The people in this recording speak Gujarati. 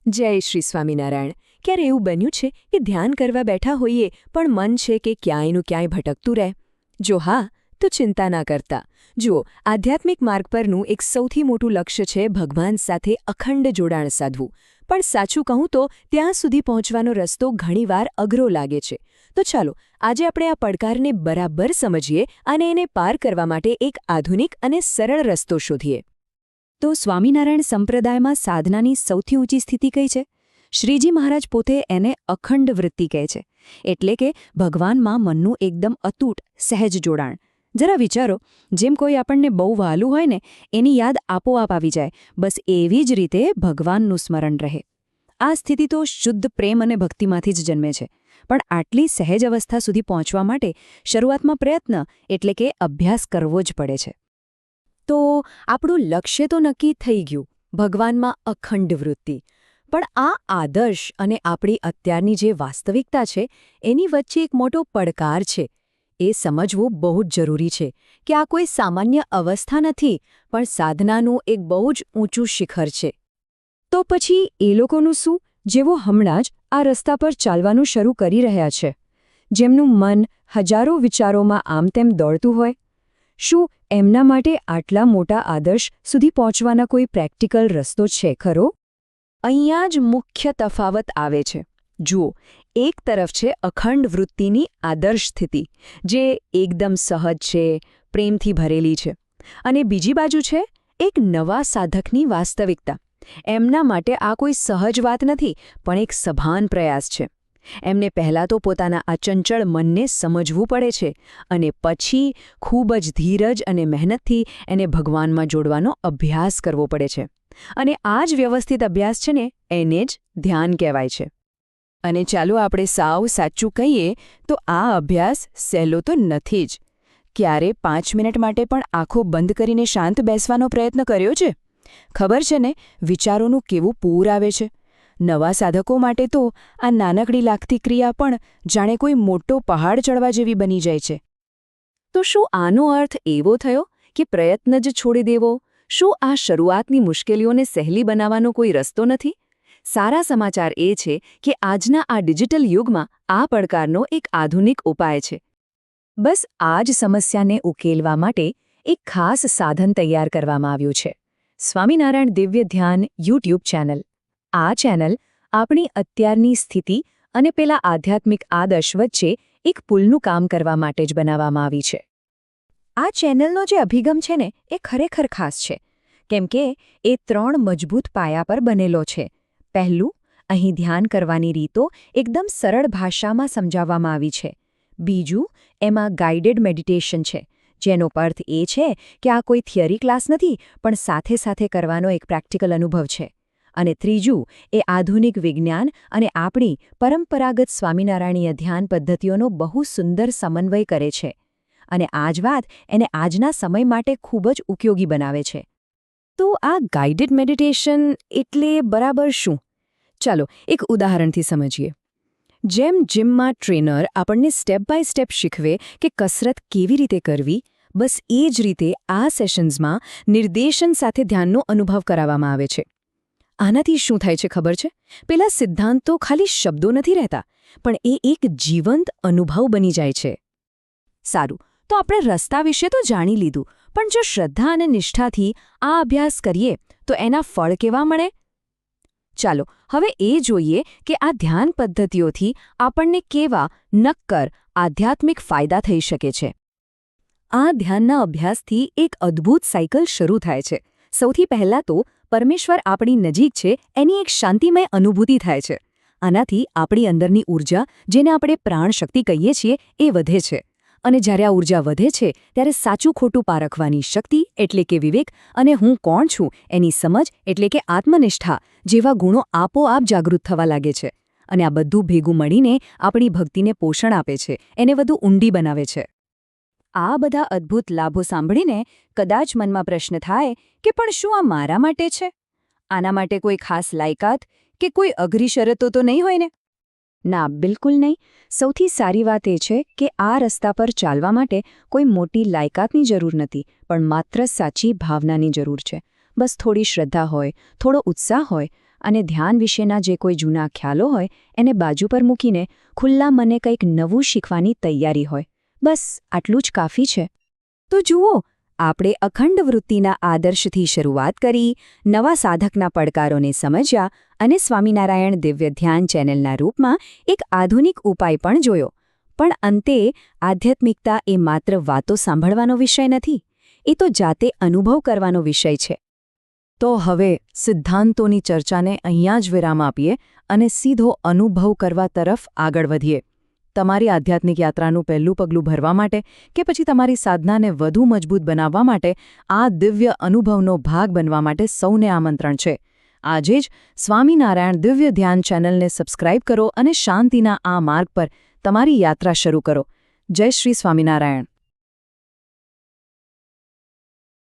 જય શ્રી સ્વામિનારાયણ. ક્યારે એવું બન્યું છે કે ધ્યાન કરવા બેઠા હોઈએ પણ મન છે કે ક્યાંયનું ક્યાંય ભટકતું રહે? જો હા, તો ચિંતા ના કરતા. જુઓ, આધ્યાત્મિક માર્ગ પરનું એક સૌથી મોટું લક્ષ્ય છે ભગવાન સાથે અખંડ જોડાણ સાધવું. પણ સાચું કહું તો ત્યાં સુધી પહોંચવાનો રસ્તો ઘણીવાર અઘરો લાગે છે. તો ચાલો, આજે આપણે આ પડકારને બરાબર સમજીએ અને એને પાર કરવા માટે એક આધુનિક અને સરળ રસ્તો શોધીએ. તો સ્વામિનારાયણ સંપ્રદાયમાં સાધનાની સૌથી ઊંચી સ્થિતિ કઈ છે? શ્રીજી મહારાજ પોતે એને અખંડ વૃત્તિ કહે છે, એટલે કે ભગવાનમાં મનનું એકદમ અતૂટ, સહેજ જોડાણ. જરા વિચારો, જેમ કોઈ આપણને બહુ વહાલું હોય ને, એની યાદ આપોઆપ આવી જાય, બસ એવી જ રીતે ભગવાનનું સ્મરણ રહે. આ સ્થિતિ તો શુદ્ધ પ્રેમ અને ભક્તિમાંથી જ જન્મે છે. પણ આટલી સહેજ અવસ્થા સુધી પહોંચવા માટે શરૂઆતમાં પ્રયત્ન એટલે કે અભ્યાસ કરવો જ પડે છે. તો આપણું લક્ષ્ય તો નક્કી થઈ ગયું, ભગવાનમાં અખંડ વૃત્તિ. પણ આ આદર્શ અને આપણી અત્યારની જે વાસ્તવિકતા છે એની વચ્ચે એક મોટો પડકાર છે. એ સમજવું બહુ જ જરૂરી છે કે આ કોઈ સામાન્ય અવસ્થા નથી, પણ સાધનાનું એક બહુ જ ઊંચું શિખર છે. તો પછી એ લોકોનું શું, જેઓ હમણાં જ આ રસ્તા પર ચાલવાનું શરૂ કરી રહ્યા છે, જેમનું મન હજારો વિચારોમાં આમ તેમ દોડતું હોય? શું એમના માટે આટલા મોટા આદર્શ સુધી પહોંચવાના કોઈ પ્રેક્ટિકલ રસ્તો છે ખરો? અહીંયા જ મુખ્ય તફાવત આવે છે. જુઓ, એક તરફ છે અખંડ વૃત્તિની આદર્શ સ્થિતિ, જે એકદમ સહજ છે, પ્રેમથી ભરેલી છે. અને બીજી બાજુ છે એક નવા સાધકની વાસ્તવિકતા. એમના માટે આ કોઈ સહજ વાત નથી, પણ એક સભાન પ્રયાસ છે. એમને પહેલાં તો પોતાના આ ચંચળ મનને સમજવું પડે છે, અને પછી ખૂબ જ ધીરજ અને મહેનતથી એને ભગવાનમાં જોડવાનો અભ્યાસ કરવો પડે છે. અને આ જ વ્યવસ્થિત અભ્યાસ છે ને, એને જ ધ્યાન કહેવાય છે. અને ચાલો આપણે સાવ સાચું કહીએ તો આ અભ્યાસ સહેલો તો નથી જ. ક્યારે 5 મિનિટ માટે પણ આંખો બંધ કરીને શાંત બેસવાનો પ્રયત્ન કર્યો છે? ખબર છે ને, વિચારોનું કેવું પૂર આવે છે. નવા સાધકો માટે તો આ નાનકડી લાગતી ક્રિયા પણ જાણે કોઈ મોટો પહાડ ચડવા જેવી બની જાય છે. તો શું આનો અર્થ એવો થયો કે પ્રયત્ન જ છોડી દેવો? શું આ શરૂઆતની મુશ્કેલીઓને સહેલી બનાવવાનો કોઈ રસ્તો નથી? સારા સમાચાર એ છે કે આજના આ ડિજિટલ યુગમાં આ પડકારનો એક આધુનિક ઉપાય છે. બસ આ જ સમસ્યાને ઉકેલવા માટે એક ખાસ સાધન તૈયાર કરવામાં આવ્યું છે. સ્વામિનારાયણ દિવ્ય ધ્યાન યુટ્યુબ ચેનલ. આ ચેનલ આપણી અત્યારની સ્થિતિ અને પેલા આધ્યાત્મિક આદર્શ વચ્ચે એક પુલનું કામ કરવા માટે જ બનાવવામાં આવી છે. આ ચેનલનો જે અભિગમ છે ને, એ ખરેખર ખાસ છે, કેમ કે એ 3 મજબૂત પાયા પર બનેલો છે. પહેલું, અહીં ધ્યાન કરવાની રીતો એકદમ સરળ ભાષામાં સમજાવવામાં આવી છે. બીજું, એમાં ગાઇડેડ મેડિટેશન છે, જેનો અર્થ એ છે કે આ કોઈ થિયરી ક્લાસ નથી, પણ સાથે સાથે કરવાનો એક પ્રેક્ટિકલ અનુભવ છે. અને ત્રીજું, એ આધુનિક વિજ્ઞાન અને આપણી પરંપરાગત સ્વામિનારાયણીય ધ્યાન પદ્ધતિઓનો બહુ સુંદર સમન્વય કરે છે. અને આ જ વાત એને આજના સમય માટે ખૂબ જ ઉપયોગી બનાવે છે. તો આ ગાઇડેડ મેડિટેશન એટલે બરાબર શું? ચાલો એક ઉદાહરણથી સમજીએ. જેમ જીમમાં ટ્રેનર આપણને સ્ટેપ બાય સ્ટેપ શીખવે કે કસરત કેવી રીતે કરવી, બસ એ જ રીતે આ સેશન્સમાં નિર્દેશન સાથે ધ્યાનનો અનુભવ કરાવવામાં આવે છે. આનાથી શું થાય છે ખબર છે? પેલા સિદ્ધાંતો ખાલી શબ્દો નથી રહેતા, પણ એ એક જીવંત અનુભવ બની જાય છે. સારું, તો આપણે રસ્તા વિશે તો જાણી લીધું, પણ જો શ્રદ્ધા અને નિષ્ઠાથી આ અભ્યાસ કરીએ તો એના ફળ કેવા મળે? ચાલો હવે એ જોઈએ કે આ ધ્યાન પદ્ધતિઓથી આપણને કેવા નક્કર આધ્યાત્મિક ફાયદા થઈ શકે છે. આ ધ્યાનના અભ્યાસથી એક અદ્ભુત સાયકલ શરૂ થાય છે. સૌથી પહેલાં તો પરમેશ્વર આપણી નજીક છે એની એક શાંતિમય અનુભૂતિ થાય છે. આનાથી આપણી અંદરની ઊર્જા, જેને આપણે પ્રાણશક્તિ કહીએ છીએ, એ વધે છે. અને જ્યારે આ ઊર્જા વધે છે ત્યારે સાચું ખોટું પારખવાની શક્તિ એટલે કે વિવેક અને હું કોણ છું એની સમજ એટલે કે આત્મનિષ્ઠા જેવા ગુણો આપોઆપ જાગૃત થવા લાગે છે. અને આ બધું ભેગું મળીને આપણી ભક્તિને પોષણ આપે છે, એને વધુ ઊંડી બનાવે છે. આ બધા અદ્ભુત લાભો સાંભળીને કદાચ મનમાં પ્રશ્ન થાય કે પણ શું આ મારા માટે છે? આના માટે કોઈ ખાસ લાયકાત કે કોઈ અઘરી શરતો તો નહીં હોય ને? ના, બિલકુલ નહીં. સૌથી સારી વાત એ છે કે આ રસ્તા પર ચાલવા માટે કોઈ મોટી લાયકાતની જરૂર નથી, પણ માત્ર સાચી ભાવનાની જરૂર છે. બસ થોડી શ્રદ્ધા હોય, થોડો ઉત્સાહ હોય અને ધ્યાન વિશેના જે કોઈ જૂના ખ્યાલો હોય એને બાજુ પર મૂકીને ખુલ્લા મને કંઈક નવું શીખવાની તૈયારી હોય. બસ આટલું જ કાફી છે. તો જુઓ, આપણે અખંડ વૃત્તિના આદર્શથી શરૂઆત કરી, નવા સાધકના પડકારોને સમજ્યા અને સ્વામિનારાયણ દિવ્ય ધ્યાન ચેનલના રૂપમાં એક આધુનિક ઉપાય પણ જોયો. પણ અંતે આધ્યાત્મિકતા એ માત્ર વાતો સાંભળવાનો વિષય નથી, એ તો જાતે અનુભવ કરવાનો વિષય છે. તો હવે સિદ્ધાંતોની ચર્ચાને અહીંયા જ વિરામ આપીએ અને સીધો અનુભવ કરવા તરફ આગળ વધીએ. તમારી આધ્યાત્મિક યાત્રાનું પહેલું પગલું ભરવા માટે કે પછી તમારી સાધનાને વધુ મજબૂત બનાવવા માટે આ દિવ્ય અનુભવનો ભાગ બનવા માટે સૌને આમંત્રણ છે. આજે જ સ્વામિનારાયણ દિવ્ય ધ્યાન ચેનલને સબસ્ક્રાઇબ કરો અને શાંતિના આ માર્ગ પર તમારી યાત્રા શરૂ કરો. જય શ્રી સ્વામિનારાયણ.